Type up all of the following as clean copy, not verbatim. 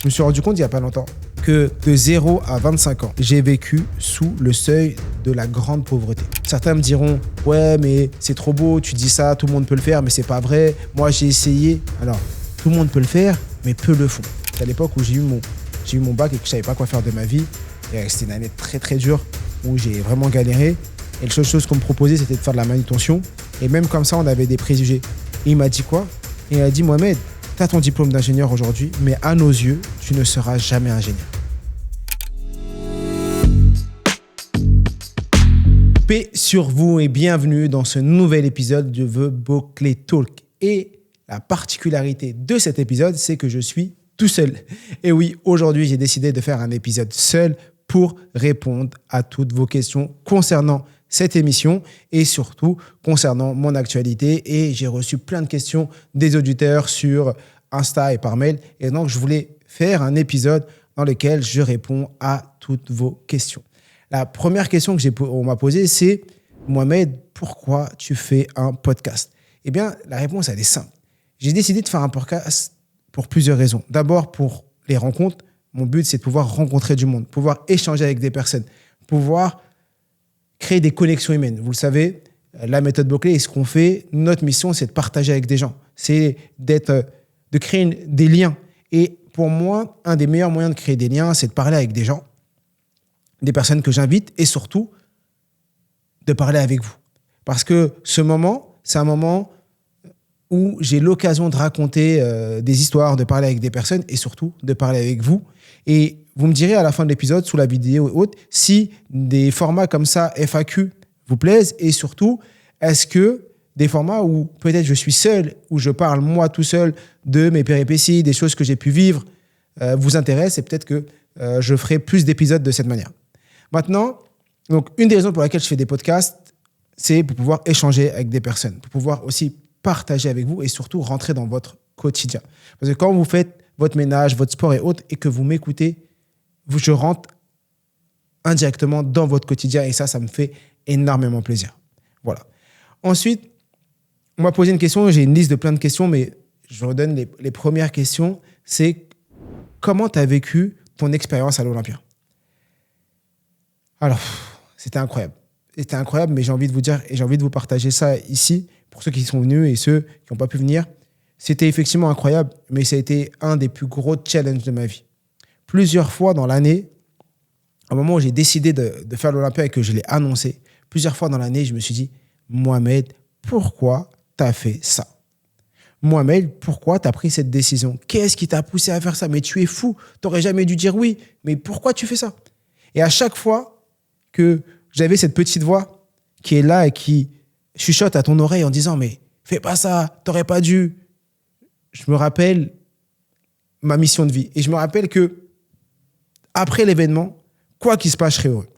me suis rendu compte il n'y a pas longtemps que de 0 à 25 ans, j'ai vécu sous le seuil de la grande pauvreté. Certains me diront « Ouais, mais c'est trop beau, tu dis ça, tout le monde peut le faire, mais c'est pas vrai. Moi, j'ai essayé. » Alors, tout le monde peut le faire, mais peu le font. C'est à l'époque où j'ai eu mon bac et que je savais pas quoi faire de ma vie. Et c'était une année très, très dure où j'ai vraiment galéré. Et la seule chose qu'on me proposait, c'était de faire de la manutention. Et même comme ça, on avait des préjugés. Et il m'a dit quoi? Et il a dit « Mohamed, tu as ton diplôme d'ingénieur aujourd'hui, mais à nos yeux, tu ne seras jamais ingénieur. » Paix sur vous et bienvenue dans ce nouvel épisode de The Boclé Talk. Et la particularité de cet épisode, c'est que je suis tout seul. Et oui, aujourd'hui, j'ai décidé de faire un épisode seul pour répondre à toutes vos questions concernant cette émission et surtout concernant mon actualité. Et j'ai reçu plein de questions des auditeurs sur Insta et par mail. Et donc, je voulais faire un épisode dans lequel je réponds à toutes vos questions. La première question qu'on m'a posée, c'est « Mohamed, pourquoi tu fais un podcast ?» Eh bien, la réponse, elle est simple. J'ai décidé de faire un podcast pour plusieurs raisons. D'abord, pour les rencontres. Mon but, c'est de pouvoir rencontrer du monde, pouvoir échanger avec des personnes, pouvoir créer des connexions humaines. Vous le savez, la méthode Boclé et ce qu'on fait, notre mission, c'est de partager avec des gens. C'est de créer des liens. Et pour moi, un des meilleurs moyens de créer des liens, c'est de parler avec des gens, des personnes que j'invite et surtout de parler avec vous. Parce que ce moment, c'est un moment où j'ai l'occasion de raconter des histoires, de parler avec des personnes et surtout de parler avec vous. Et vous me direz à la fin de l'épisode, sous la vidéo et autres, si des formats comme ça, FAQ, vous plaisent et surtout, est-ce que des formats où peut-être je suis seul, où je parle moi tout seul de mes péripéties, des choses que j'ai pu vivre, vous intéressent et peut-être que je ferai plus d'épisodes de cette manière. Maintenant, donc, une des raisons pour lesquelles je fais des podcasts, c'est pour pouvoir échanger avec des personnes, pour pouvoir aussi partager avec vous et surtout rentrer dans votre quotidien. Parce que quand vous faites votre ménage, votre sport et autres, et que vous m'écoutez, je rentre indirectement dans votre quotidien et ça me fait énormément plaisir. Voilà. Ensuite, on m'a posé une question, j'ai une liste de plein de questions, mais je redonne les premières questions. C'est comment tu as vécu ton expérience à l'Olympia? Alors, c'était incroyable. C'était incroyable, mais j'ai envie de vous dire et j'ai envie de vous partager ça ici pour ceux qui sont venus et ceux qui n'ont pas pu venir. C'était effectivement incroyable, mais ça a été un des plus gros challenges de ma vie. Plusieurs fois dans l'année, au moment où j'ai décidé de faire l'Olympia et que je l'ai annoncé, plusieurs fois dans l'année, je me suis dit « Mohamed, pourquoi tu as fait ça ? Mohamed, pourquoi tu as pris cette décision ? Qu'est-ce qui t'a poussé à faire ça ? Mais tu es fou, tu n'aurais jamais dû dire oui, mais pourquoi tu fais ça ?» Et à chaque fois que j'avais cette petite voix qui est là et qui chuchote à ton oreille en disant « Mais fais pas ça, t'aurais pas dû », je me rappelle ma mission de vie. Et je me rappelle que après l'événement, quoi qu'il se passe, je serai heureux.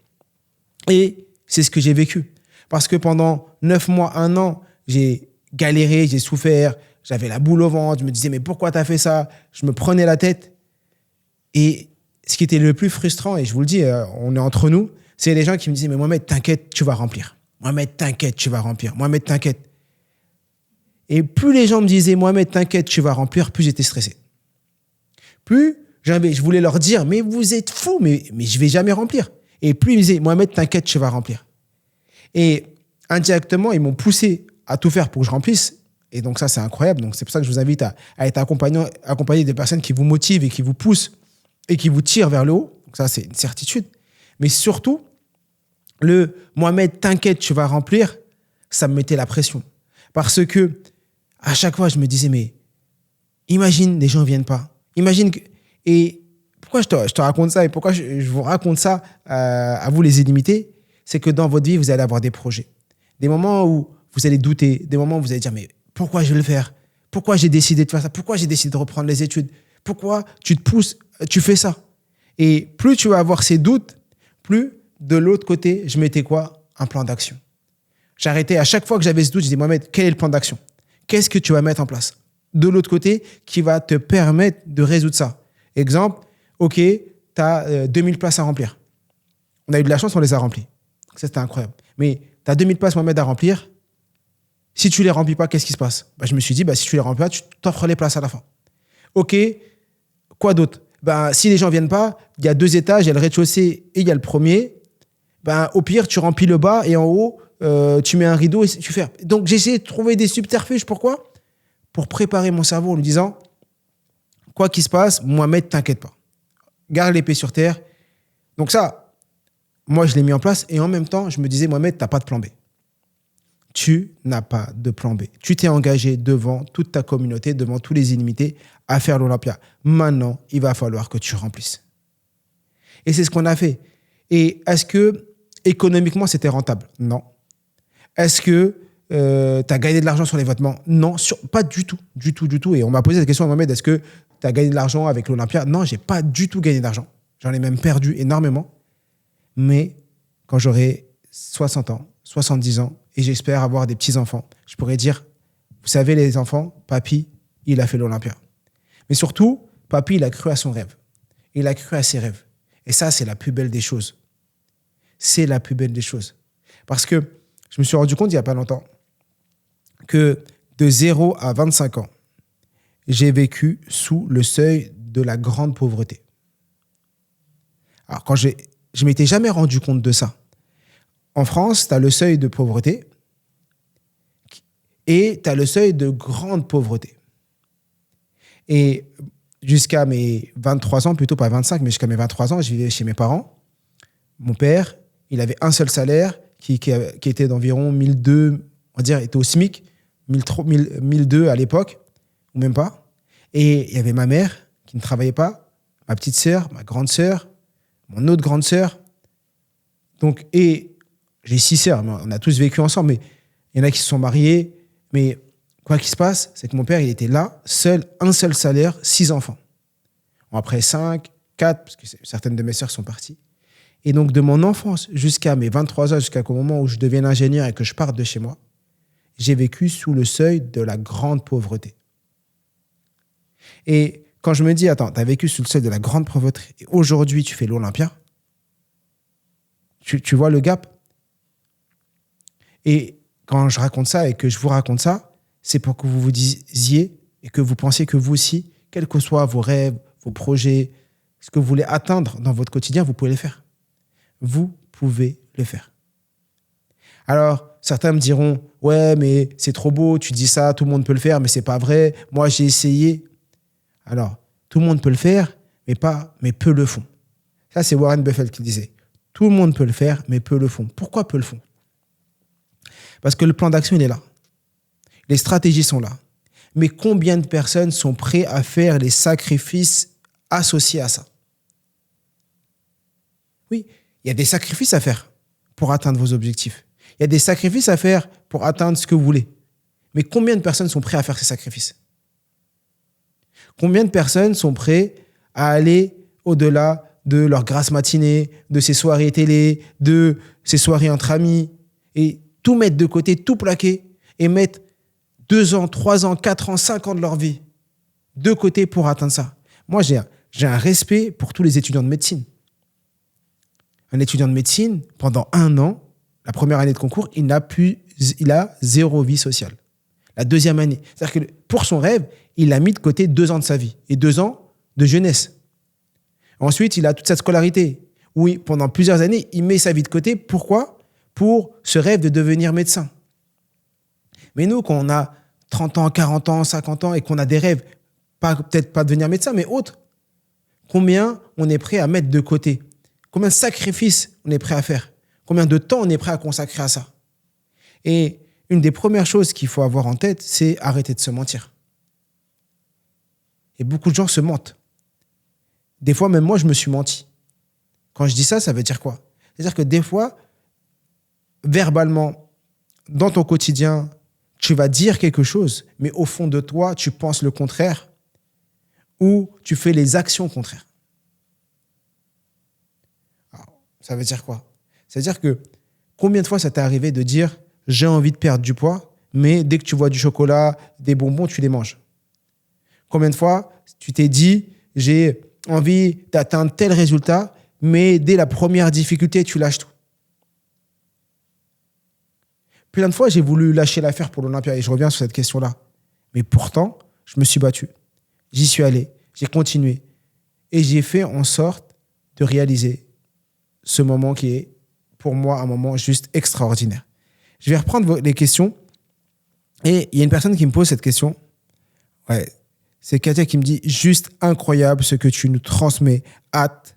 Et c'est ce que j'ai vécu. Parce que pendant 9 mois, 1 an, j'ai galéré, j'ai souffert, j'avais la boule au ventre, je me disais « Mais pourquoi t'as fait ça ?» Je me prenais la tête. Et ce qui était le plus frustrant, et je vous le dis, on est entre nous, c'est les gens qui me disaient « Mais Mohamed, t'inquiète, tu vas remplir. Mohamed, t'inquiète, tu vas remplir. Mohamed, t'inquiète. » Et plus les gens me disaient « Mohamed, t'inquiète, tu vas remplir », plus j'étais stressé. Plus je voulais leur dire « Mais vous êtes fous, mais je ne vais jamais remplir. » Et plus ils me disaient « Mohamed, t'inquiète, tu vas remplir. » Et indirectement, ils m'ont poussé à tout faire pour que je remplisse. Et donc ça, c'est incroyable. Donc c'est pour ça que je vous invite à être accompagné des personnes qui vous motivent et qui vous poussent et qui vous tirent vers le haut. Donc ça, c'est une certitude. Mais surtout, le « Mohamed, t'inquiète, tu vas remplir », ça me mettait la pression. Parce que à chaque fois, je me disais « Mais imagine, les gens ne viennent pas. Imagine que… » Et pourquoi je te raconte ça et pourquoi je vous raconte ça à vous les illimités, c'est que dans votre vie, vous allez avoir des projets. Des moments où vous allez douter, des moments où vous allez dire « Mais pourquoi je vais le faire ? Pourquoi j'ai décidé de faire ça ? Pourquoi j'ai décidé de reprendre les études ? Pourquoi tu te pousses, tu fais ça ?» Et plus tu vas avoir ces doutes, plus de l'autre côté, je mettais quoi ? Un plan d'action. J'arrêtais à chaque fois que j'avais ce doute, je disais « Mohamed, quel est le plan d'action ? Qu'est-ce que tu vas mettre en place de l'autre côté qui va te permettre de résoudre ça ?» Exemple, ok, tu as 2000 places à remplir. On a eu de la chance, on les a remplies. Ça, c'était incroyable. Mais tu as 2000 places, Mohamed, à remplir. Si tu ne les remplis pas, qu'est-ce qui se passe ? Je me suis dit, si tu ne les remplis pas, tu t'offres les places à la fin. Ok, quoi d'autre ? ben, si les gens viennent pas, il y a 2 étages, il y a le rez-de-chaussée et il y a le premier. Ben, au pire, tu remplis le bas et en haut, tu mets un rideau et tu fermes. Donc, j'ai essayé de trouver des subterfuges. Pourquoi? Pour préparer mon cerveau en lui disant, quoi qu'il se passe, Mohamed, t'inquiète pas. Garde l'épée sur terre. Donc ça, moi, je l'ai mis en place. Et en même temps, je me disais, Mohamed, t'as pas de plan B. Tu n'as pas de plan B. Tu t'es engagé devant toute ta communauté, devant tous les illimités, à faire l'Olympia. Maintenant, il va falloir que tu remplisses. Et c'est ce qu'on a fait. Et est-ce que, économiquement, c'était rentable? Non. Est-ce que tu as gagné de l'argent sur les vêtements? Non, pas du tout, du tout, du tout. Et on m'a posé cette question à Mohamed, est-ce que tu as gagné de l'argent avec l'Olympia? Non, j'ai pas du tout gagné d'argent. J'en ai même perdu énormément. Mais quand j'aurai 60 ans, 70 ans, et j'espère avoir des petits-enfants, je pourrais dire, vous savez les enfants, papy, il a fait l'Olympia. Mais surtout, papy, il a cru à son rêve. Il a cru à ses rêves. Et ça, c'est la plus belle des choses. C'est la plus belle des choses. Parce que je me suis rendu compte il n'y a pas longtemps que de 0 à 25 ans, j'ai vécu sous le seuil de la grande pauvreté. Alors, quand je ne m'étais jamais rendu compte de ça. En France, tu as le seuil de pauvreté et tu as le seuil de grande pauvreté. Et jusqu'à mes 23 ans, plutôt pas 25, mais jusqu'à mes 23 ans, je vivais chez mes parents. Mon père, il avait un seul salaire qui était d'environ 1002, on va dire, était au SMIC, 1002 à l'époque, ou même pas. Et il y avait ma mère qui ne travaillait pas, ma petite sœur, ma grande sœur, mon autre grande sœur. Donc, et j'ai 6 sœurs, on a tous vécu ensemble, mais il y en a qui se sont mariés. Mais quoi qu'il se passe, c'est que mon père, il était là, seul, un seul salaire, 6 enfants. Bon, après 5, 4, parce que certaines de mes sœurs sont parties. Et donc, de mon enfance jusqu'à mes 23 ans, jusqu'au moment où je devienne ingénieur et que je parte de chez moi, j'ai vécu sous le seuil de la grande pauvreté. Et quand je me dis, attends, tu as vécu sous le seuil de la grande pauvreté et aujourd'hui, tu fais l'Olympia, tu vois le gap? Et quand je raconte ça et que je vous raconte ça, c'est pour que vous vous disiez et que vous pensiez que vous aussi, quels que soient vos rêves, vos projets, ce que vous voulez atteindre dans votre quotidien, vous pouvez les faire. Vous pouvez le faire. Alors, certains me diront, ouais, mais c'est trop beau, tu dis ça, tout le monde peut le faire, mais c'est pas vrai. Moi, j'ai essayé. Alors, tout le monde peut le faire, mais peu le font. Ça, c'est Warren Buffett qui disait. Tout le monde peut le faire, mais peu le font. Pourquoi peu le font? Parce que le plan d'action, il est là. Les stratégies sont là. Mais combien de personnes sont prêtes à faire les sacrifices associés à ça? Oui, il y a des sacrifices à faire pour atteindre vos objectifs. Il y a des sacrifices à faire pour atteindre ce que vous voulez. Mais combien de personnes sont prêtes à faire ces sacrifices? Combien de personnes sont prêtes à aller au-delà de leur grasse matinée, de ces soirées télé, de ces soirées entre amis, et tout mettre de côté, tout plaquer, et mettre 2 ans, 3 ans, 4 ans, 5 ans de leur vie de côté pour atteindre ça? Moi, j'ai un respect pour tous les étudiants de médecine. Un étudiant de médecine, pendant 1 an, la première année de concours, il a 0 vie sociale. La deuxième année. C'est-à-dire que pour son rêve, il a mis de côté 2 ans de sa vie et 2 ans de jeunesse. Ensuite, il a toute sa scolarité. Oui, pendant plusieurs années, il met sa vie de côté. Pourquoi? Pour ce rêve de devenir médecin. Mais nous, quand on a 30 ans, 40 ans, 50 ans et qu'on a des rêves, peut-être pas devenir médecin, mais autres, combien on est prêt à mettre de côté? Combien de sacrifices on est prêt à faire? Combien de temps on est prêt à consacrer à ça? Et une des premières choses qu'il faut avoir en tête, c'est arrêter de se mentir. Et beaucoup de gens se mentent. Des fois, même moi, je me suis menti. Quand je dis ça, ça veut dire quoi? C'est-à-dire que des fois, verbalement, dans ton quotidien, tu vas dire quelque chose, mais au fond de toi, tu penses le contraire ou tu fais les actions contraires. Alors, ça veut dire quoi? Ça veut dire que combien de fois ça t'est arrivé de dire « j'ai envie de perdre du poids », mais dès que tu vois du chocolat, des bonbons, tu les manges? Combien de fois tu t'es dit « j'ai envie d'atteindre tel résultat », mais dès la première difficulté, tu lâches tout? Plein de fois, j'ai voulu lâcher l'affaire pour l'Olympia et je reviens sur cette question-là. Mais pourtant, je me suis battu. J'y suis allé, j'ai continué. Et j'ai fait en sorte de réaliser ce moment qui est, pour moi, un moment juste extraordinaire. Je vais reprendre les questions. Et il y a une personne qui me pose cette question. Ouais, c'est Katia qui me dit « Juste incroyable ce que tu nous transmets. Hâte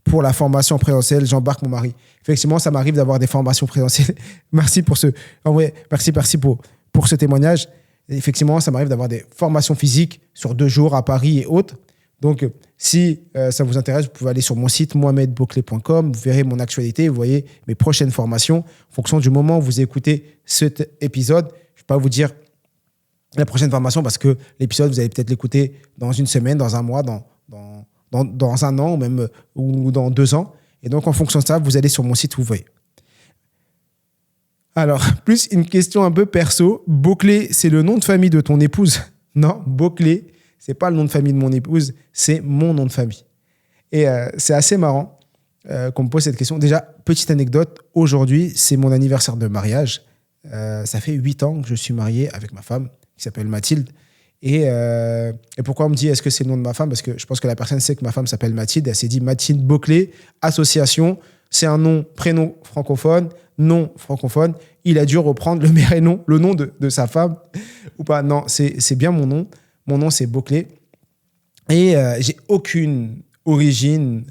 pour la formation présentielle. J'embarque mon mari. » Effectivement, ça m'arrive d'avoir des formations présentielles. Merci pour ce... En vrai, merci pour ce témoignage. Et effectivement, ça m'arrive d'avoir des formations physiques sur 2 jours à Paris et autres. Donc, si ça vous intéresse, vous pouvez aller sur mon site mohamedbouclé.com. Vous verrez mon actualité. Vous voyez mes prochaines formations. En fonction du moment où vous écoutez cet épisode, je ne vais pas vous dire la prochaine formation parce que l'épisode, vous allez peut-être l'écouter dans une semaine, dans un mois, dans un an ou même ou dans 2 ans. Et donc, en fonction de ça, vous allez sur mon site, vous voyez. Alors, plus une question un peu perso. Bouclé, c'est le nom de famille de ton épouse? Non, Bouclé, c'est pas le nom de famille de mon épouse, c'est mon nom de famille. Et c'est assez marrant qu'on me pose cette question. Déjà, petite anecdote, aujourd'hui, c'est mon anniversaire de mariage. Ça fait 8 ans que je suis marié avec ma femme, qui s'appelle Mathilde. Et pourquoi on me dit est-ce que c'est le nom de ma femme? Parce que je pense que la personne sait que ma femme s'appelle Mathilde. Elle s'est dit Mathilde Bouclé, association. C'est un nom, prénom francophone, nom francophone. Il a dû reprendre le meilleur nom, le nom de sa femme ou pas. Non, c'est bien mon nom. Mon nom, c'est Bouclé. Et j'ai aucune origine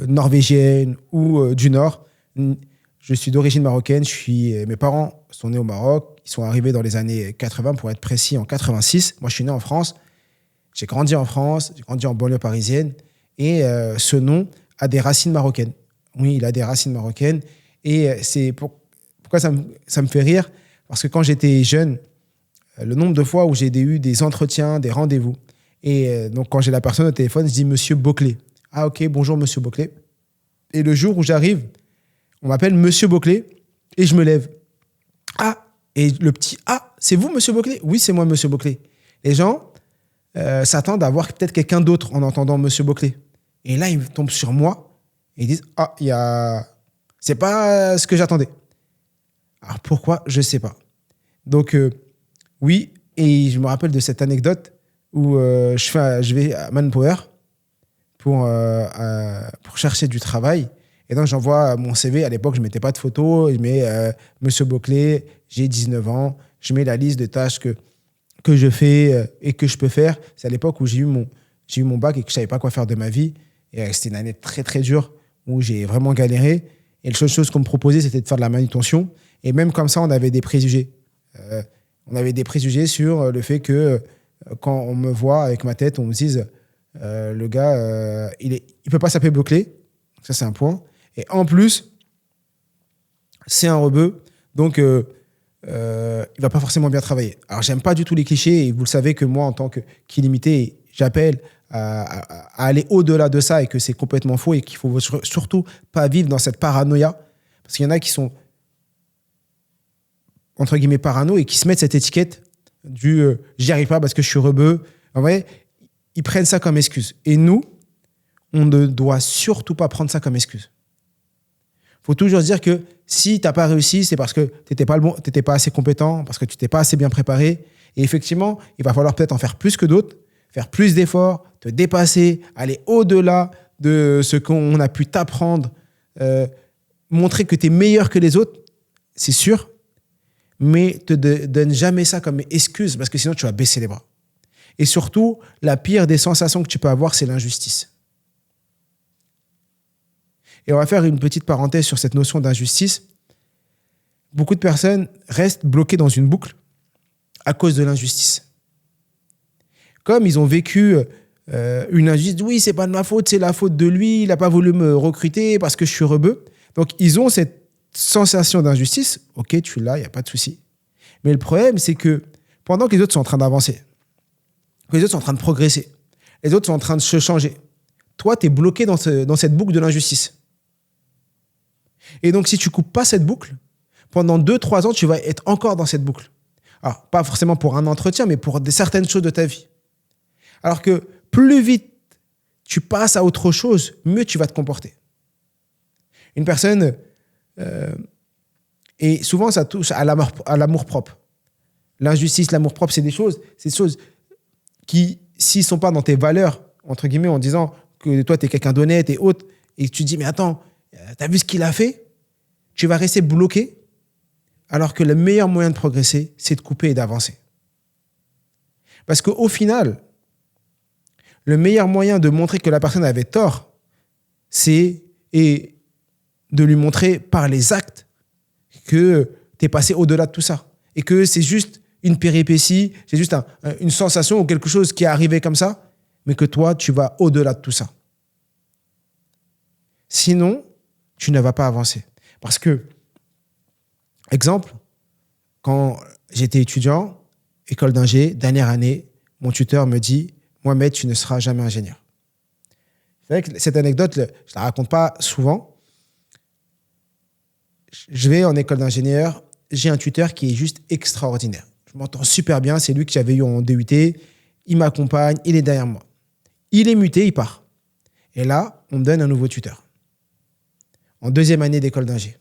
norvégienne ou du Nord. Je suis d'origine marocaine. Mes parents sont nés au Maroc. Ils sont arrivés dans les années 80, pour être précis, en 86. Moi, je suis né en France. J'ai grandi en France. J'ai grandi en banlieue parisienne. Et ce nom a des racines marocaines. Oui, il a des racines marocaines. Et pourquoi ça me fait rire? Parce que quand j'étais jeune, le nombre de fois où j'ai eu des entretiens, des rendez-vous, et donc quand j'ai la personne au téléphone, je dis Monsieur Bouclé. Ah ok, bonjour Monsieur Bouclé. Et le jour où j'arrive, on m'appelle Monsieur Bouclé et je me lève. Ah, et le petit ah, c'est vous Monsieur Bouclé? Oui, c'est moi Monsieur Bouclé. Les gens s'attendent à voir peut-être quelqu'un d'autre en entendant Monsieur Bouclé. Et là, ils tombent sur moi et ils disent ah, c'est pas ce que j'attendais. Alors pourquoi? Je sais pas. Donc oui, et je me rappelle de cette anecdote où je vais à Manpower pour chercher du travail. Et donc, j'envoie mon CV. À l'époque, je ne mettais pas de photo. Je mets Monsieur Bouclé, j'ai 19 ans. Je mets la liste de tâches que je fais et que je peux faire. C'est à l'époque où j'ai eu mon bac et que je ne savais pas quoi faire de ma vie. Et c'était une année très, très dure où j'ai vraiment galéré. Et la seule chose qu'on me proposait, c'était de faire de la manutention. Et même comme ça, on avait des préjugés. On avait des préjugés sur le fait que quand on me voit avec ma tête, on me dise le gars, il peut pas s'appeler Bouclé. Ça, c'est un point. Et en plus, c'est un rebeu. Donc, il va pas forcément bien travailler. Alors, j'aime pas du tout les clichés. Et vous le savez que moi, en tant qu'illimité, j'appelle à aller au-delà de ça et que c'est complètement faux et qu'il faut surtout pas vivre dans cette paranoïa. Parce qu'il y en a qui sont entre guillemets parano et qui se mettent cette étiquette du j'y arrive pas parce que je suis rebeu. En vrai, ils prennent ça comme excuse. Et nous, on ne doit surtout pas prendre ça comme excuse. Il faut toujours se dire que si tu n'as pas réussi, c'est parce que tu n'étais pas assez compétent, parce que tu t'es pas assez bien préparé. Et effectivement, il va falloir peut-être en faire plus que d'autres, faire plus d'efforts, te dépasser, aller au-delà de ce qu'on a pu t'apprendre, montrer que tu es meilleur que les autres, c'est sûr. Mais te donne jamais ça comme excuse parce que sinon tu vas baisser les bras. Et surtout, la pire des sensations que tu peux avoir, c'est l'injustice. Et on va faire une petite parenthèse sur cette notion d'injustice. Beaucoup de personnes restent bloquées dans une boucle à cause de l'injustice. Comme ils ont vécu une injustice, oui, c'est pas de ma faute, c'est la faute de lui, il n'a pas voulu me recruter parce que je suis rebeu. Donc, ils ont cette sensation d'injustice, ok, tu l'as, il n'y a pas de souci. Mais le problème, c'est que pendant que les autres sont en train d'avancer, que les autres sont en train de progresser, les autres sont en train de se changer, toi, tu es bloqué dans cette boucle de l'injustice. Et donc, si tu ne coupes pas cette boucle, pendant 2-3 ans, tu vas être encore dans cette boucle. Alors, pas forcément pour un entretien, mais pour certaines choses de ta vie. Alors que plus vite tu passes à autre chose, mieux tu vas te comporter. Une personne... et souvent, ça touche à l'amour-propre. L'injustice, l'amour-propre, c'est des choses qui, s'ils ne sont pas dans tes valeurs entre guillemets, en disant que toi, tu es quelqu'un d'honnête et autre, et tu te dis, mais attends, t'as vu ce qu'il a fait? Tu vas rester bloqué, alors que le meilleur moyen de progresser, c'est de couper et d'avancer. Parce qu'au final, le meilleur moyen de montrer que la personne avait tort, c'est de lui montrer par les actes que tu es passé au-delà de tout ça. Et que c'est juste une péripétie, c'est juste une sensation ou quelque chose qui est arrivé comme ça, mais que toi, tu vas au-delà de tout ça. Sinon, tu ne vas pas avancer. Parce que, exemple, quand j'étais étudiant, école d'ingé, dernière année, mon tuteur me dit « Mohamed, tu ne seras jamais ingénieur ». C'est vrai que cette anecdote, je ne la raconte pas souvent. Je vais en école d'ingénieur, j'ai un tuteur qui est juste extraordinaire. Je m'entends super bien, c'est lui que j'avais eu en DUT, il m'accompagne, il est derrière moi. Il est muté, il part. Et là, on me donne un nouveau tuteur. En deuxième année d'école d'ingé.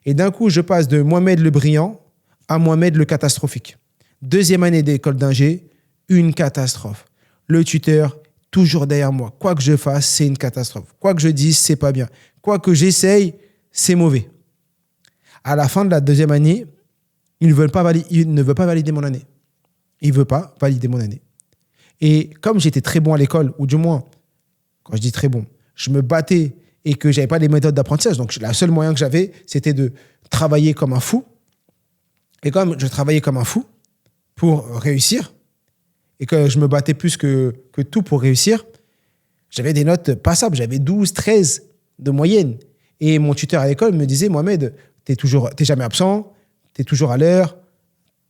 Et d'un coup, je passe de Mohamed le brillant à Mohamed le catastrophique. Deuxième année d'école d'ingé, une catastrophe. Le tuteur, toujours derrière moi. Quoi que je fasse, c'est une catastrophe. Quoi que je dise, c'est pas bien. Quoi que j'essaye, c'est mauvais. À la fin de la deuxième année, il ne veut pas valider mon année. Il ne veut pas valider mon année. Et comme j'étais très bon à l'école, ou du moins, quand je dis très bon, je me battais et que je n'avais pas les méthodes d'apprentissage, donc le seul moyen que j'avais, c'était de travailler comme un fou. Et comme je travaillais comme un fou pour réussir, et que je me battais plus que tout pour réussir, j'avais des notes passables. J'avais 12, 13 de moyenne. Et mon tuteur à l'école me disait « Mohamed, t'es jamais absent, t'es toujours à l'heure,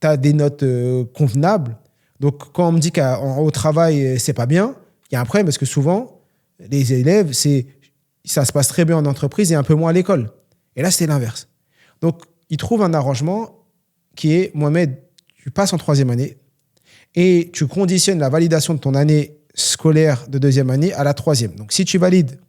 t'as des notes convenables. » Donc, quand on me dit qu'au travail, c'est pas bien, il y a un problème parce que souvent, les élèves, ça se passe très bien en entreprise et un peu moins à l'école. Et là, c'était l'inverse. Donc, il trouve un arrangement qui est « Mohamed, tu passes en troisième année, et tu conditionnes la validation de ton année scolaire de deuxième année à la troisième. Donc, si tu valides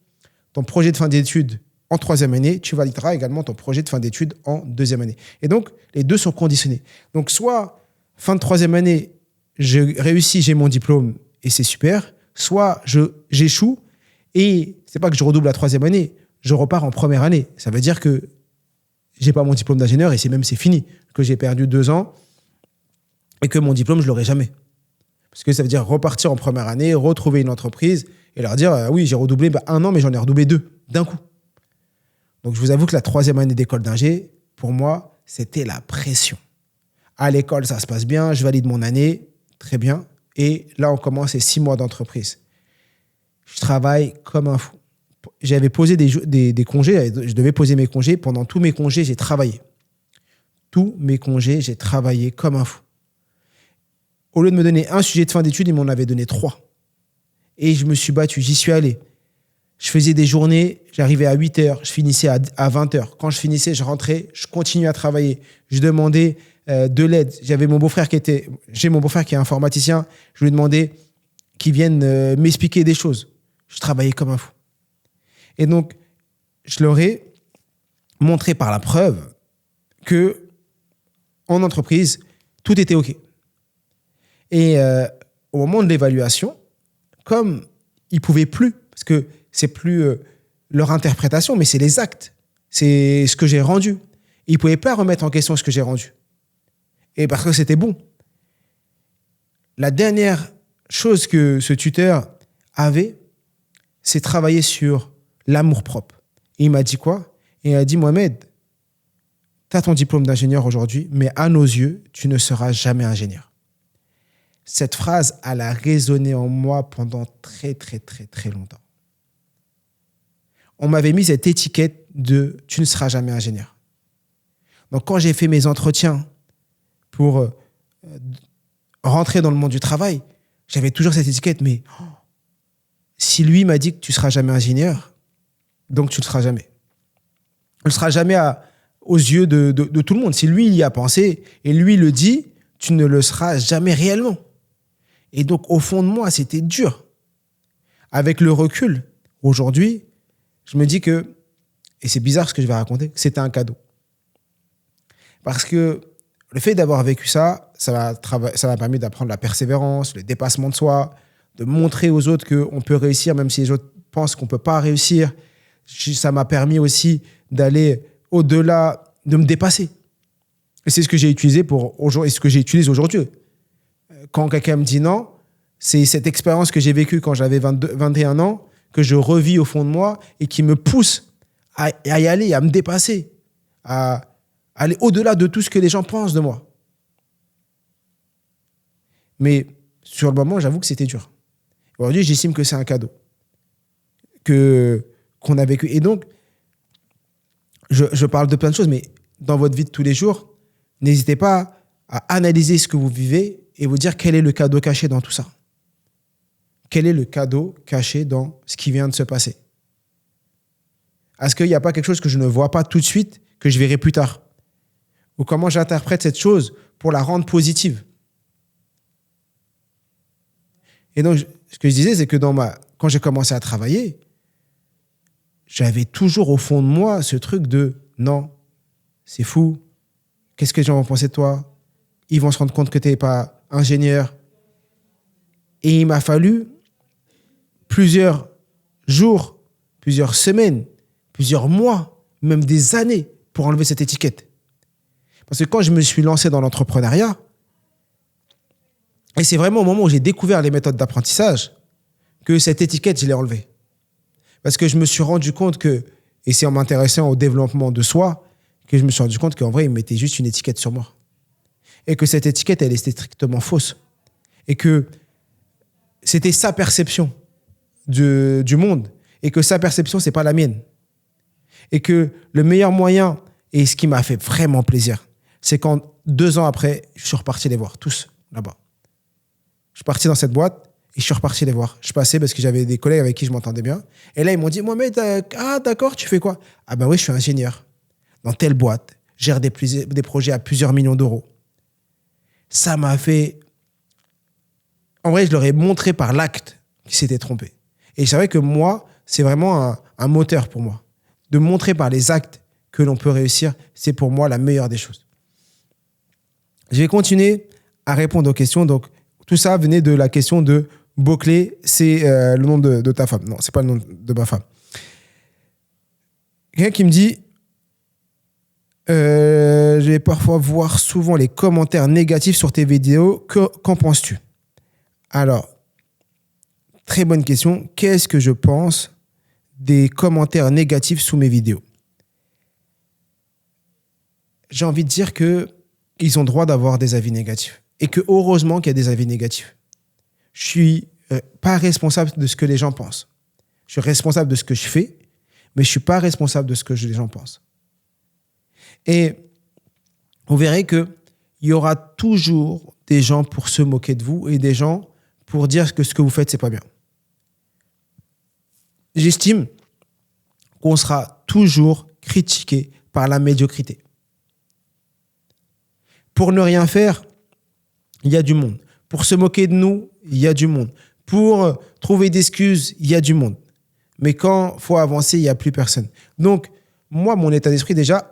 ton projet de fin d'études en troisième année, tu valideras également ton projet de fin d'études en deuxième année. Et donc, les deux sont conditionnés. Donc, soit fin de troisième année, je réussis, j'ai mon diplôme et c'est super, soit j'échoue et c'est pas que je redouble la troisième année, je repars en première année. Ça veut dire que j'ai pas mon diplôme d'ingénieur et c'est fini, que j'ai perdu 2 ans et que mon diplôme, je l'aurai jamais. Parce que ça veut dire repartir en première année, retrouver une entreprise et leur dire oui, j'ai redoublé 1 an, mais j'en ai redoublé 2 d'un coup. Donc, je vous avoue que la troisième année d'école d'ingé, pour moi, c'était la pression. À l'école, ça se passe bien, je valide mon année, très bien. Et là, on commence les 6 mois d'entreprise. Je travaille comme un fou. J'avais posé des congés, je devais poser mes congés. Pendant tous mes congés, j'ai travaillé. Tous mes congés, j'ai travaillé comme un fou. Au lieu de me donner un sujet de fin d'études, ils m'en avaient donné 3. Et je me suis battu, j'y suis allé. Je faisais des journées, j'arrivais à 8 heures, je finissais à 20 heures. Quand je finissais, je rentrais, je continuais à travailler. Je demandais de l'aide. J'ai mon beau-frère qui est informaticien. Je lui demandais qu'il vienne m'expliquer des choses. Je travaillais comme un fou. Et donc, je leur ai montré par la preuve que en entreprise, tout était OK. Et au moment de l'évaluation, comme ils ne pouvaient plus, parce que c'est plus leur interprétation, mais c'est les actes, c'est ce que j'ai rendu. Ils ne pouvaient pas remettre en question ce que j'ai rendu. Et parce que c'était bon. La dernière chose que ce tuteur avait, c'est travailler sur l'amour-propre. Et il m'a dit quoi? Et il a dit, Mohamed, tu as ton diplôme d'ingénieur aujourd'hui, mais à nos yeux, tu ne seras jamais ingénieur. Cette phrase, elle a résonné en moi pendant très, très, très, très longtemps. On m'avait mis cette étiquette de « tu ne seras jamais ingénieur ». Donc, quand j'ai fait mes entretiens pour rentrer dans le monde du travail, j'avais toujours cette étiquette, mais si lui m'a dit que tu ne seras jamais ingénieur, donc tu ne le seras jamais. Tu ne le seras jamais aux yeux de tout le monde. Si lui, il y a pensé et lui le dit, tu ne le seras jamais réellement. Et donc, au fond de moi, c'était dur. Avec le recul, aujourd'hui, je me dis que, et c'est bizarre ce que je vais raconter, que c'était un cadeau. Parce que le fait d'avoir vécu ça, ça m'a permis d'apprendre la persévérance, le dépassement de soi, de montrer aux autres qu'on peut réussir, même si les autres pensent qu'on ne peut pas réussir. Ça m'a permis aussi d'aller au-delà, de me dépasser. Et c'est ce que j'ai utilisé et ce que j'utilise aujourd'hui. Quand quelqu'un me dit non, c'est cette expérience que j'ai vécue quand j'avais 21 ans, que je revis au fond de moi et qui me pousse à y aller, à me dépasser, à aller au-delà de tout ce que les gens pensent de moi. Mais sur le moment, j'avoue que c'était dur. Aujourd'hui, j'estime que c'est un cadeau qu'on a vécu. Et donc, je parle de plein de choses, mais dans votre vie de tous les jours, n'hésitez pas à analyser ce que vous vivez et vous dire quel est le cadeau caché dans tout ça. Quel est le cadeau caché dans ce qui vient de se passer? Est-ce qu'il n'y a pas quelque chose que je ne vois pas tout de suite, que je verrai plus tard? Ou comment j'interprète cette chose pour la rendre positive? Et donc, ce que je disais, c'est que quand j'ai commencé à travailler, j'avais toujours au fond de moi ce truc de non, c'est fou, qu'est-ce que les gens vont penser de toi? Ils vont se rendre compte que tu n'es pas ingénieur. Et il m'a fallu plusieurs jours, plusieurs semaines, plusieurs mois, même des années pour enlever cette étiquette. Parce que quand je me suis lancé dans l'entrepreneuriat, et c'est vraiment au moment où j'ai découvert les méthodes d'apprentissage que cette étiquette, je l'ai enlevée. Parce que je me suis rendu compte que, et c'est en m'intéressant au développement de soi, que je me suis rendu compte qu'en vrai, il mettait juste une étiquette sur moi. Et que cette étiquette, elle était strictement fausse. Et que c'était sa perception du monde. Et que sa perception, c'est pas la mienne. Et que le meilleur moyen, et ce qui m'a fait vraiment plaisir, c'est quand 2 ans après, je suis reparti les voir, tous, là-bas. Je suis parti dans cette boîte et je suis reparti les voir. Je passais parce que j'avais des collègues avec qui je m'entendais bien. Et là, ils m'ont dit, Mohamed, d'accord, tu fais quoi? Ah ben oui, je suis ingénieur dans telle boîte. Je gère des projets à plusieurs millions d'euros. Ça m'a fait... En vrai, je leur ai montré par l'acte qu'ils s'étaient trompés. Et je savais que moi, c'est vraiment un moteur pour moi. De montrer par les actes que l'on peut réussir, c'est pour moi la meilleure des choses. Je vais continuer à répondre aux questions. Donc, tout ça venait de la question de Beauclé, c'est le nom de ta femme. Non, c'est pas le nom de ma femme. Quelqu'un qui me dit, je vais parfois voir souvent les commentaires négatifs sur tes vidéos. Qu'en penses-tu? Alors, très bonne question. Qu'est-ce que je pense des commentaires négatifs sous mes vidéos? J'ai envie de dire qu'ils ont droit d'avoir des avis négatifs. Et que heureusement qu'il y a des avis négatifs. Je suis pas responsable de ce que les gens pensent. Je suis responsable de ce que je fais, mais je suis pas responsable de ce que les gens pensent. Et vous verrez qu'il y aura toujours des gens pour se moquer de vous et des gens pour dire que ce que vous faites, c'est pas bien. J'estime qu'on sera toujours critiqué par la médiocrité. Pour ne rien faire, il y a du monde. Pour se moquer de nous, il y a du monde. Pour trouver des excuses, il y a du monde. Mais quand il faut avancer, il n'y a plus personne. Donc, moi, mon état d'esprit, déjà,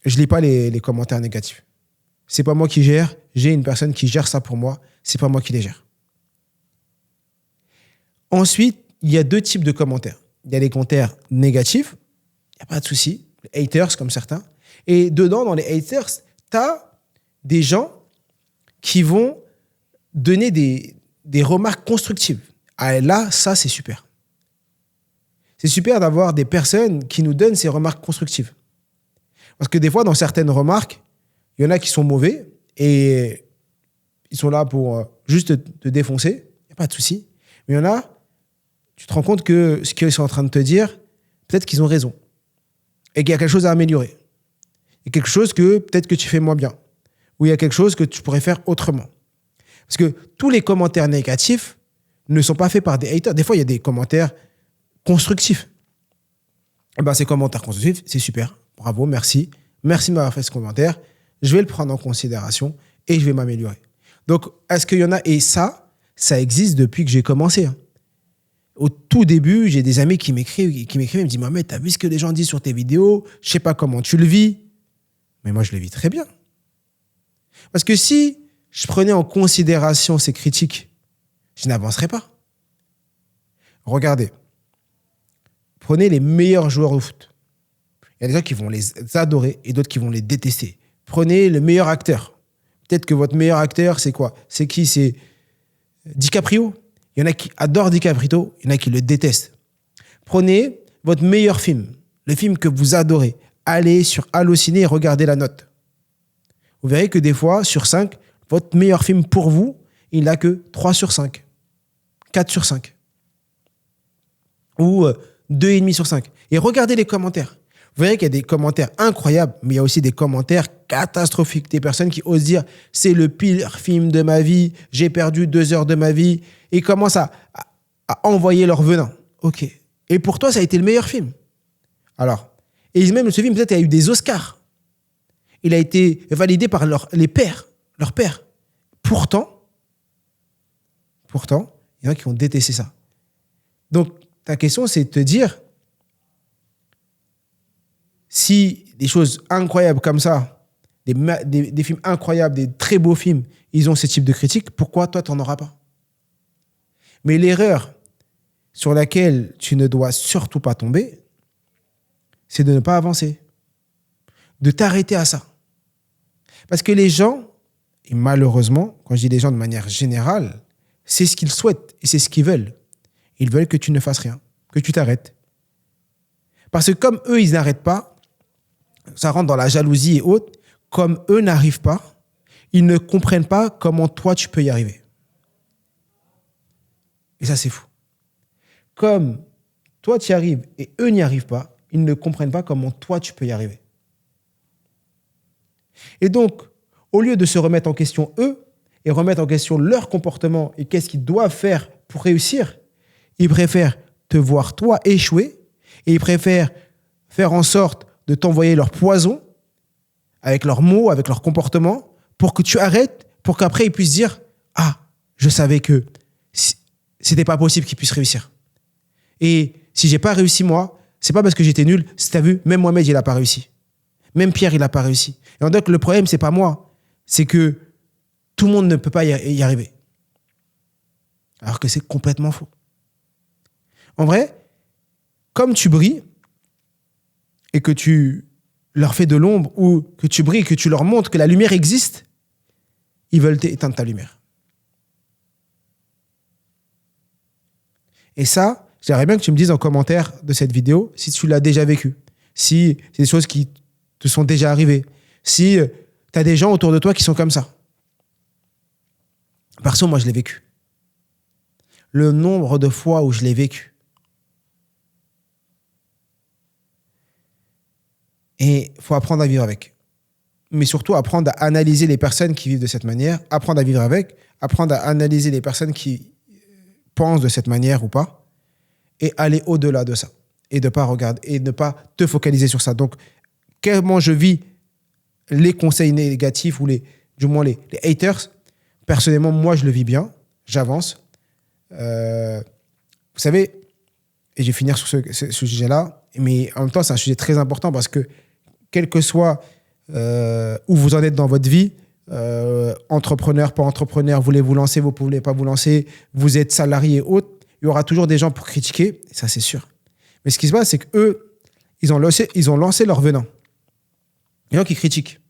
je ne lis pas les commentaires négatifs. Ce n'est pas moi qui gère. J'ai une personne qui gère ça pour moi. Ce n'est pas moi qui les gère. Ensuite, il y a 2 types de commentaires. Il y a les commentaires négatifs. Il n'y a pas de souci. Les haters, comme certains. Et dedans, dans les haters, tu as des gens qui vont donner des remarques constructives. Ah, là, ça, c'est super. C'est super d'avoir des personnes qui nous donnent ces remarques constructives. Parce que des fois, dans certaines remarques, il y en a qui sont mauvais et ils sont là pour juste te défoncer. Il n'y a pas de souci. Mais il y en a, tu te rends compte que ce qu'ils sont en train de te dire, peut-être qu'ils ont raison. Et qu'il y a quelque chose à améliorer. Il y a quelque chose que peut-être que tu fais moins bien. Ou il y a quelque chose que tu pourrais faire autrement. Parce que tous les commentaires négatifs ne sont pas faits par des haters. Des fois, il y a des commentaires constructifs. Et ben, ces commentaires constructifs, c'est super. Bravo, merci. Merci de m'avoir fait ce commentaire. Je vais le prendre en considération et je vais m'améliorer. Donc, est-ce qu'il y en a? Et ça existe depuis que j'ai commencé. Au tout début, j'ai des amis qui m'écrivent, ils me disent « Mohamed, t'as vu ce que les gens disent sur tes vidéos? Je sais pas comment tu le vis. » Mais moi, je le vis très bien. Parce que si je prenais en considération ces critiques, je n'avancerai pas. Regardez, prenez les meilleurs joueurs de foot. Il y a des gens qui vont les adorer et d'autres qui vont les détester. Prenez le meilleur acteur. Peut-être que votre meilleur acteur, c'est quoi? C'est qui? C'est DiCaprio. Il y en a qui adorent DiCaprio, il y en a qui le détestent. Prenez votre meilleur film, le film que vous adorez. Allez sur Allociné et regardez la note. Vous verrez que des fois, sur 5, votre meilleur film pour vous, il n'a que 3 sur 5, 4 sur 5. Ou 2,5 sur 5. Et regardez les commentaires. Vous verrez qu'il y a des commentaires incroyables, mais il y a aussi des commentaires catastrophiques. Des personnes qui osent dire « c'est le pire film de ma vie, j'ai perdu 2 heures de ma vie ». Et ils commencent à envoyer leur venin. Ok. Et pour toi, ça a été le meilleur film. Alors, et même ce film, peut-être, il a eu des Oscars. Il a été validé par leurs pairs. Pourtant, il y en a qui ont détesté ça. Donc, ta question, c'est de te dire, si des choses incroyables comme ça, des films incroyables, des très beaux films, ils ont ce type de critique, pourquoi toi, tu n'en auras pas? Mais l'erreur sur laquelle tu ne dois surtout pas tomber, c'est de ne pas avancer, de t'arrêter à ça. Parce que les gens, et malheureusement, quand je dis les gens de manière générale, c'est ce qu'ils souhaitent et c'est ce qu'ils veulent. Ils veulent que tu ne fasses rien, que tu t'arrêtes. Parce que comme eux, ils n'arrêtent pas, ça rentre dans la jalousie et autres, comme eux n'arrivent pas, ils ne comprennent pas comment toi, tu peux y arriver. Et ça, c'est fou. Comme toi, tu y arrives et eux n'y arrivent pas, ils ne comprennent pas comment toi, tu peux y arriver. Et donc, au lieu de se remettre en question eux et remettre en question leur comportement et qu'est-ce qu'ils doivent faire pour réussir, ils préfèrent te voir toi échouer et ils préfèrent faire en sorte de t'envoyer leur poison avec leurs mots, avec leur comportement pour que tu arrêtes, pour qu'après ils puissent dire « Ah, je savais que c'était pas possible qu'ils puissent réussir. Et si j'ai pas réussi moi, c'est pas parce que j'étais nul, si t'as vu, même Mohamed, il a pas réussi. Même Pierre, il a pas réussi. Et donc, le problème, c'est pas moi, c'est que tout le monde ne peut pas y arriver. Alors que c'est complètement faux. En vrai, comme tu brilles et que tu leur fais de l'ombre ou que tu brilles, que tu leur montres que la lumière existe, ils veulent éteindre ta lumière. Et ça, j'aimerais bien que tu me dises en commentaire de cette vidéo si tu l'as déjà vécu, si c'est des choses qui te sont déjà arrivées, si tu as des gens autour de toi qui sont comme ça. Perso, moi, je l'ai vécu. Le nombre de fois où je l'ai vécu. Et il faut apprendre à vivre avec. Mais surtout, apprendre à analyser les personnes qui vivent de cette manière, apprendre à vivre avec, apprendre à analyser les personnes qui pensent de cette manière ou pas, et aller au-delà de ça. Et de pas regarder, et ne pas te focaliser sur ça. Donc, comment je vis les conseils négatifs ou du moins les haters, personnellement, moi, je le vis bien, j'avance. Vous savez, et je vais finir sur ce sujet-là, mais en même temps, c'est un sujet très important parce que quel que soit où vous en êtes dans votre vie, entrepreneur, pas entrepreneur, voulez vous lancer, vous ne voulez pas vous lancer, vous êtes salarié et autres, il y aura toujours des gens pour critiquer, et ça c'est sûr. Mais ce qui se passe, c'est qu'eux, ils ont lancé leur venin. Il y en a qui critiquent.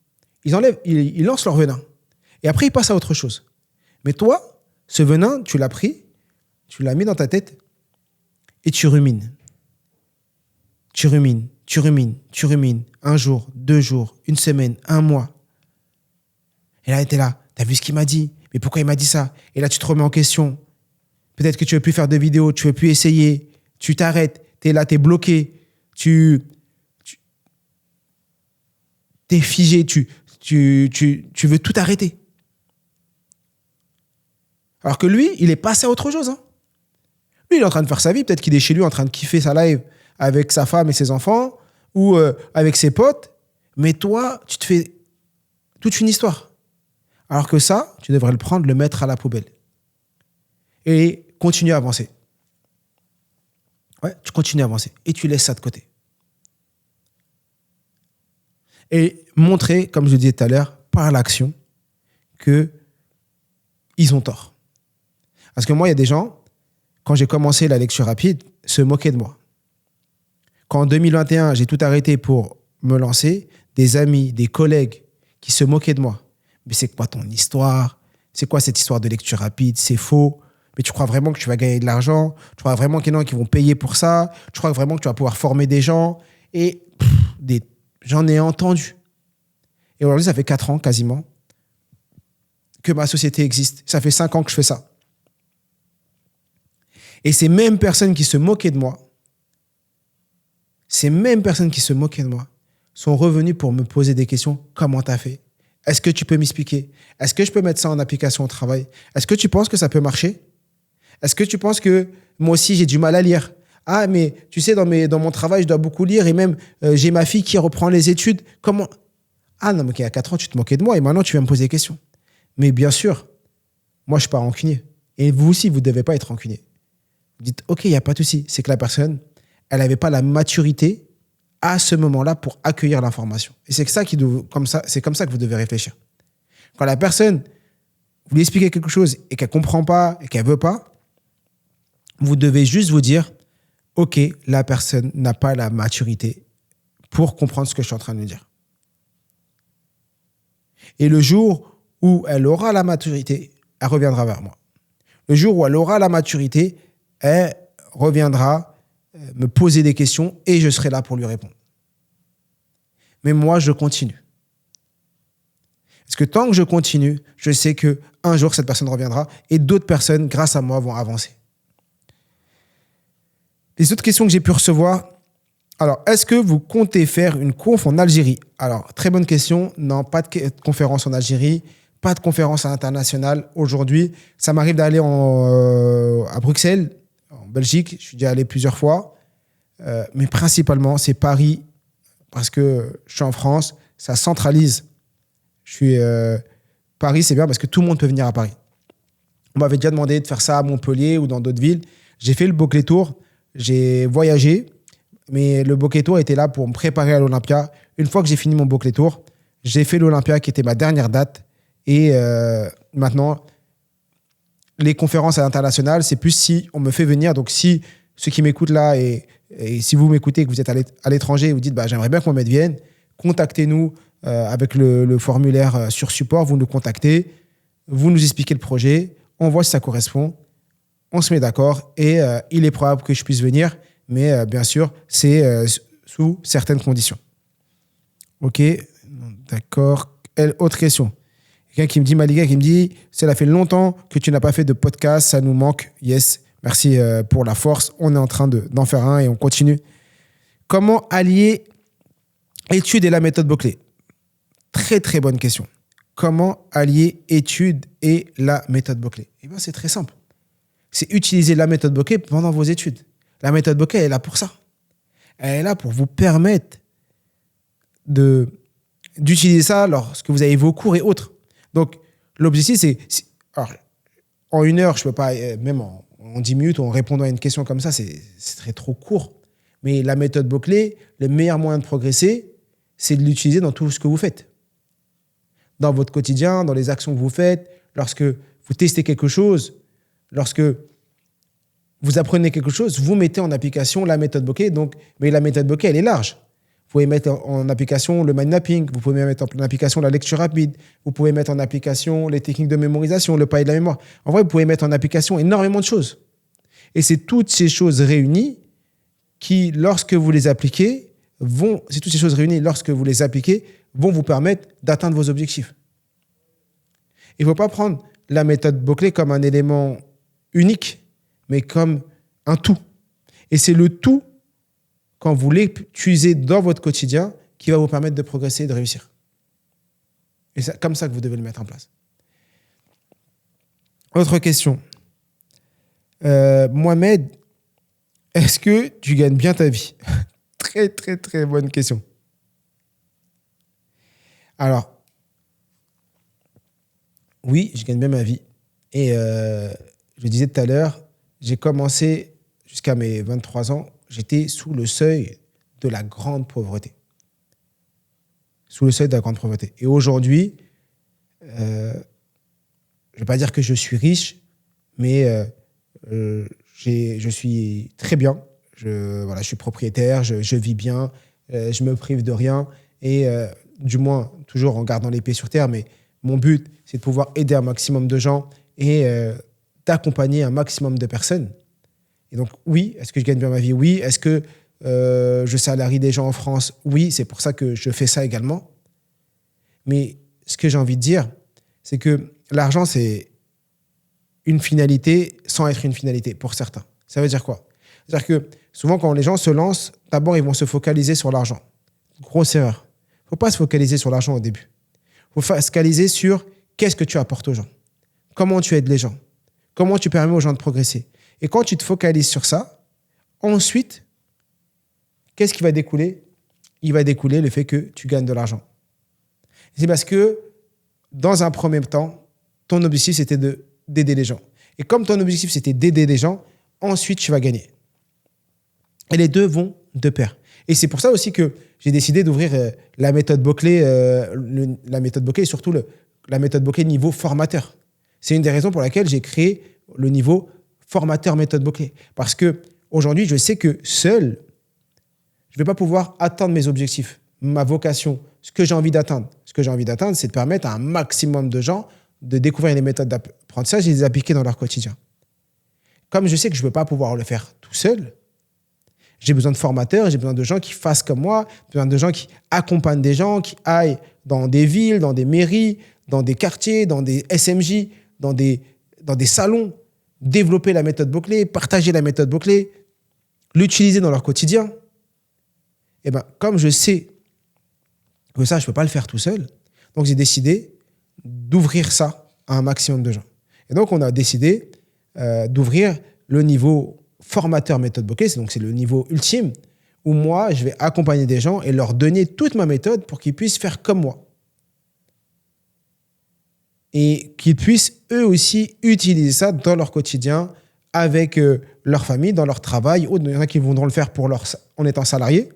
Ils lancent leur venin. Et après, ils passent à autre chose. Mais toi, ce venin, tu l'as pris, tu l'as mis dans ta tête et tu rumines. Tu rumines. Un jour, 2 jours, 1 semaine, 1 mois. Et là, tu es là. Tu as vu ce qu'il m'a dit? Mais pourquoi il m'a dit ça? Et là, tu te remets en question. Peut-être que tu ne veux plus faire de vidéos, tu ne veux plus essayer. Tu t'arrêtes. Tu es là, tu es bloqué. Tu es figé. Tu veux tout arrêter. Alors que lui, il est passé à autre chose. Hein. Lui, il est en train de faire sa vie. Peut-être qu'il est chez lui en train de kiffer sa live avec sa femme et ses enfants ou avec ses potes. Mais toi, tu te fais toute une histoire. Alors que ça, tu devrais le prendre, le mettre à la poubelle. Et continuer à avancer. Ouais, tu continues à avancer. Et tu laisses ça de côté. Et montrer, comme je le disais tout à l'heure, par l'action, qu'ils ont tort. Parce que moi, il y a des gens, quand j'ai commencé la lecture rapide, se moquaient de moi. Quand en 2021, j'ai tout arrêté pour me lancer, des amis, des collègues qui se moquaient de moi. Mais c'est quoi ton histoire? C'est quoi cette histoire de lecture rapide? C'est faux. Mais tu crois vraiment que tu vas gagner de l'argent? Tu crois vraiment qu'il y en a qui vont payer pour ça? Tu crois vraiment que tu vas pouvoir former des gens? Et j'en ai entendu. Et aujourd'hui, ça fait 4 ans quasiment que ma société existe. Ça fait 5 ans que je fais ça. Et ces mêmes personnes qui se moquaient de moi, sont revenues pour me poser des questions. Comment tu as fait? Est-ce que tu peux m'expliquer? Est-ce que je peux mettre ça en application au travail? Est-ce que tu penses que ça peut marcher? Est-ce que tu penses que moi aussi, j'ai du mal à lire? Ah, mais tu sais, dans mon travail, je dois beaucoup lire et même j'ai ma fille qui reprend les études. Comment? Ah non, mais il y a 4 ans, tu te moquais de moi et maintenant, tu viens me poser des questions. Mais bien sûr, moi, je ne suis pas rancunier. Et vous aussi, vous ne devez pas être rancunier. Vous dites, OK, il n'y a pas de souci. C'est que la personne, elle n'avait pas la maturité à ce moment-là pour accueillir l'information. Et c'est comme ça que vous devez réfléchir. Quand la personne, vous lui expliquez quelque chose et qu'elle ne comprend pas et qu'elle ne veut pas, vous devez juste vous dire, OK, la personne n'a pas la maturité pour comprendre ce que je suis en train de lui dire. Et le jour où elle aura la maturité, elle reviendra vers moi. Le jour où elle aura la maturité, elle reviendra me poser des questions et je serai là pour lui répondre. Mais moi, je continue. Parce que tant que je continue, je sais qu'un jour, cette personne reviendra et d'autres personnes, grâce à moi, vont avancer. Les autres questions que j'ai pu recevoir. Alors, est-ce que vous comptez faire une conf en Algérie? Alors, très bonne question. Non, pas de conférence en Algérie, pas de conférence internationale aujourd'hui. Ça m'arrive d'aller à Bruxelles, en Belgique. Je suis déjà allé plusieurs fois. Mais principalement, c'est Paris, parce que je suis en France. Ça centralise. Paris, c'est bien parce que tout le monde peut venir à Paris. On m'avait déjà demandé de faire ça à Montpellier ou dans d'autres villes. J'ai fait le Boclet Tour. J'ai voyagé. Mais le Boclet Tour était là pour me préparer à l'Olympia. Une fois que j'ai fini mon Boclet Tour, j'ai fait l'Olympia qui était ma dernière date. Et maintenant, les conférences à l'international, c'est plus si on me fait venir. Donc, si ceux qui m'écoutent là et si vous m'écoutez, que vous êtes à l'étranger et vous dites j'aimerais bien qu'on m'aide vienne, contactez-nous avec le formulaire sur support. Vous nous contactez, vous nous expliquez le projet, on voit si ça correspond, on se met d'accord et il est probable que je puisse venir. Mais bien sûr, c'est sous certaines conditions. OK, d'accord. Autre question. Quelqu'un qui me dit, Malika, qui me dit, cela fait longtemps que tu n'as pas fait de podcast, ça nous manque. Yes, merci pour la force. On est en train d'en faire un et on continue. Comment allier études et la méthode Boclet? Très, très bonne question. Comment allier études et la méthode Boclet? Eh bien, c'est très simple. C'est utiliser la méthode Boclet pendant vos études. La méthode Boclet, elle est là pour ça. Elle est là pour vous permettre d'utiliser ça lorsque vous avez vos cours et autres. Donc, l'objectif, c'est... Alors, en 1 heure, je ne peux pas, même en 10 minutes, en répondant à une question comme ça, c'est très trop court. Mais la méthode Boclet, le meilleur moyen de progresser, c'est de l'utiliser dans tout ce que vous faites. Dans votre quotidien, dans les actions que vous faites, lorsque vous testez quelque chose, lorsque vous apprenez quelque chose, vous mettez en application la méthode Boclet. Mais la méthode Boclet, elle est large. Vous pouvez mettre en application le mind mapping, vous pouvez mettre en application la lecture rapide, vous pouvez mettre en application les techniques de mémorisation, le palier de la mémoire. En vrai, vous pouvez mettre en application énormément de choses. Et c'est toutes ces choses réunies qui, lorsque vous les appliquez, vont vous permettre d'atteindre vos objectifs. Il ne faut pas prendre la méthode Boclet comme un élément unique, mais comme un tout. Et c'est le tout, quand vous l'utilisez dans votre quotidien, qui va vous permettre de progresser et de réussir. Et c'est comme ça que vous devez le mettre en place. Autre question. Mohamed, est-ce que tu gagnes bien ta vie? Très, très, très bonne question. Alors, oui, je gagne bien ma vie. Et je disais tout à l'heure, j'ai commencé jusqu'à mes 23 ans, j'étais sous le seuil de la grande pauvreté. Sous le seuil de la grande pauvreté. Et aujourd'hui, je ne vais pas dire que je suis riche, mais je suis très bien. Je suis propriétaire, je vis bien, je me prive de rien. Et du moins, toujours en gardant les pieds sur terre, mais mon but, c'est de pouvoir aider un maximum de gens et d'accompagner un maximum de personnes. Et donc, oui, est-ce que je gagne bien ma vie? Oui. Est-ce que je salarie des gens en France? Oui, c'est pour ça que je fais ça également. Mais ce que j'ai envie de dire, c'est que l'argent, c'est une finalité sans être une finalité pour certains. Ça veut dire quoi? C'est-à-dire que souvent, quand les gens se lancent, d'abord, ils vont se focaliser sur l'argent. Grosse erreur. Il ne faut pas se focaliser sur l'argent au début. Il faut se focaliser sur qu'est-ce que tu apportes aux gens. Comment tu aides les gens. Comment tu permets aux gens de progresser. Et quand tu te focalises sur ça, ensuite, qu'est-ce qui va découler? Il va découler le fait que tu gagnes de l'argent. C'est parce que, dans un premier temps, ton objectif, c'était d'aider les gens. Et comme ton objectif, c'était d'aider les gens, ensuite, tu vas gagner. Et les deux vont de pair. Et c'est pour ça aussi que j'ai décidé d'ouvrir la méthode Boclé, la méthode Boclé et surtout la méthode Boclé niveau formateur. C'est une des raisons pour laquelle j'ai créé le niveau formateur méthode Boclé. Parce qu'aujourd'hui, je sais que seul, je ne vais pas pouvoir atteindre mes objectifs, ma vocation, ce que j'ai envie d'atteindre. Ce que j'ai envie d'atteindre, c'est de permettre à un maximum de gens de découvrir les méthodes d'apprentissage et de les appliquer dans leur quotidien. Comme je sais que je ne peux pas pouvoir le faire tout seul, j'ai besoin de formateurs, j'ai besoin de gens qui fassent comme moi, j'ai besoin de gens qui accompagnent des gens, qui aillent dans des villes, dans des mairies, dans des quartiers, dans des SMJ, dans des salons, développer la méthode Boclé, partager la méthode Boclé, l'utiliser dans leur quotidien. Et bien, comme je sais que ça, je ne peux pas le faire tout seul, donc j'ai décidé d'ouvrir ça à un maximum de gens. Et donc, on a décidé d'ouvrir le niveau formateur méthode Boclé, donc c'est le niveau ultime, où moi, je vais accompagner des gens et leur donner toute ma méthode pour qu'ils puissent faire comme moi. Et qu'ils puissent, eux aussi, utiliser ça dans leur quotidien, avec leur famille, dans leur travail. Il y en a qui voudront le faire en étant salariés,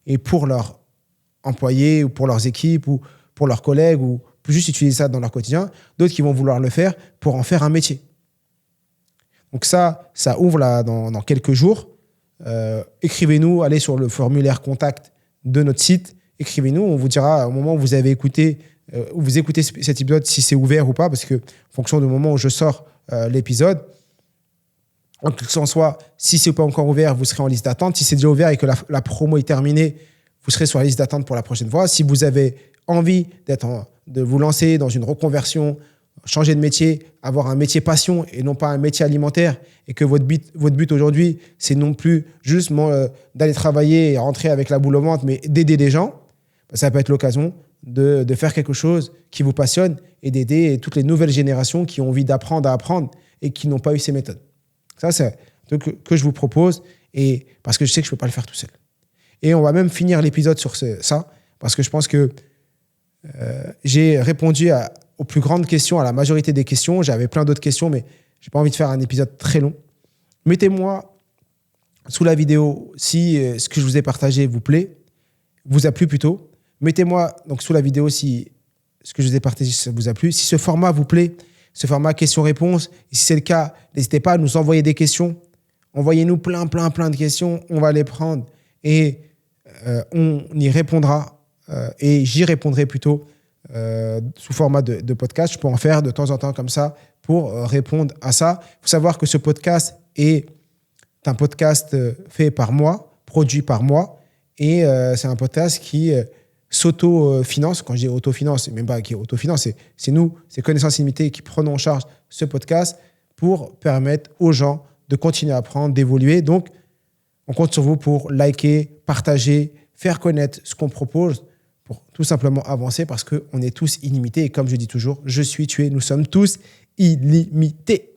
et pour leurs employés, ou pour leurs équipes, ou pour leurs collègues, ou juste utiliser ça dans leur quotidien. D'autres qui vont vouloir le faire pour en faire un métier. Donc ça ouvre là, dans quelques jours. Écrivez-nous, allez sur le formulaire contact de notre site. Écrivez-nous, on vous dira au moment où vous avez écouté, où vous écoutez cet épisode, si c'est ouvert ou pas, parce que en fonction du moment où je sors l'épisode, en quelque sorte, si c'est pas encore ouvert, vous serez en liste d'attente. Si c'est déjà ouvert et que la promo est terminée, vous serez sur la liste d'attente pour la prochaine fois. Si vous avez envie de vous lancer dans une reconversion, changer de métier, avoir un métier passion et non pas un métier alimentaire, et que votre but aujourd'hui, c'est non plus juste d'aller travailler et rentrer avec la boule au ventre, mais d'aider les gens, ça peut être l'occasion de faire quelque chose qui vous passionne et d'aider toutes les nouvelles générations qui ont envie d'apprendre à apprendre et qui n'ont pas eu ces méthodes. Ça, c'est un truc que je vous propose, et parce que je sais que je ne peux pas le faire tout seul. Et on va même finir l'épisode sur ça, parce que je pense que j'ai répondu aux plus grandes questions, à la majorité des questions. J'avais plein d'autres questions, mais je n'ai pas envie de faire un épisode très long. Mettez-moi sous la vidéo si ce que je vous ai partagé vous a plu plutôt. Mettez-moi donc sous la vidéo si ce que je vous ai partagé ça vous a plu. Si ce format vous plaît, ce format questions-réponses, et si c'est le cas, n'hésitez pas à nous envoyer des questions. Envoyez-nous plein de questions. On va les prendre et on y répondra. Et j'y répondrai plutôt sous format de podcast. Je peux en faire de temps en temps comme ça pour répondre à ça. Il faut savoir que ce podcast est un podcast fait par moi, produit par moi, et c'est un podcast qui s'auto-finance. Quand je dis auto-finance, c'est même pas qui est auto-finance, c'est nous, c'est Connaissances Illimitées qui prenons en charge ce podcast pour permettre aux gens de continuer à apprendre, d'évoluer. Donc, on compte sur vous pour liker, partager, faire connaître ce qu'on propose, pour tout simplement avancer, parce qu'on est tous illimités. Et comme je dis toujours, je suis, tu es, nous sommes tous illimités.